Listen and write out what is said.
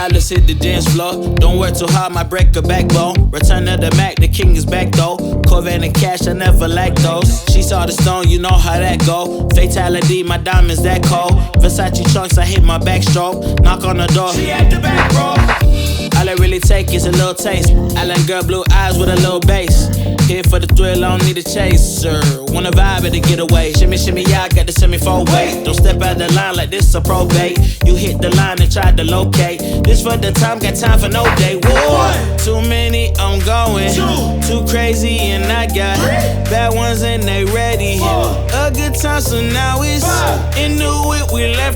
Hollis hit the dance floor. Don't work too hard, might break a backbone. Return of the Mac, the king is back though. Corvette and cash, I never lack those. She saw the stone, you know how that go. Fatality, my diamonds that cold. Versace trunks, I hit my backstroke. Knock on the door, she at the back, bro. All I really take is a little taste. Island girl, blue eyes with a little bass. Here for the thrill, I don't need a chaser. Wanna vibe at the getaway. Shimmy, shimmy, yeah, I got the semi-four weight. Don't step out the line like this a probate. You hit the line and try to locate. This for the time, got time for no day. One, too many, I'm going. Too crazy and I got bad ones and they ready. A good time, so now it's into it. We left